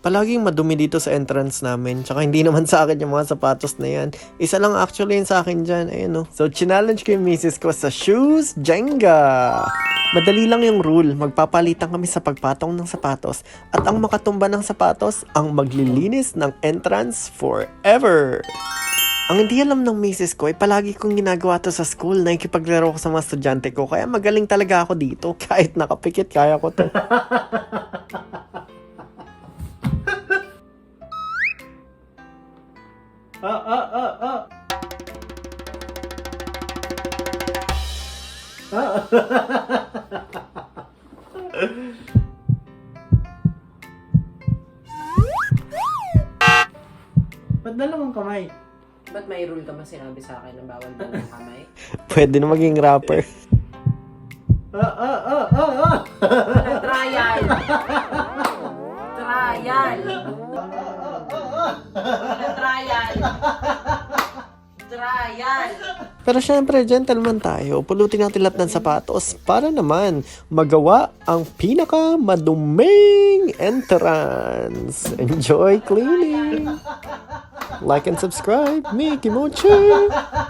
Palaging madumi dito sa entrance namin. Tsaka hindi naman sa akin yung mga sapatos na yan. Isa lang actually yun sa akin dyan. Ayun o. So, challenge ko yung misis ko sa shoes Jenga. Madali lang yung rule. Magpapalitan kami sa pagpatong ng sapatos. At ang makatumba ng sapatos, ang maglilinis ng entrance forever. Ang hindi alam ng misis ko ay palagi kong ginagawa to sa school. Nakikipaglaro ko sa mga estudyante ko. Kaya magaling talaga ako dito. Kahit nakapikit, kaya ko to. Ba't dalawang kamay? Ba't may rule ka ba sinabi sa akin na bawal dalawang kamay? Pwede na maging rapper. Trial! Trial! Trial! Trial! Pero syempre, gentleman tayo. Pulutin natin lahat ng sapatos para naman magawa ang pinaka-maduming entrance. Enjoy cleaning! Like and subscribe, Mickey Mochi!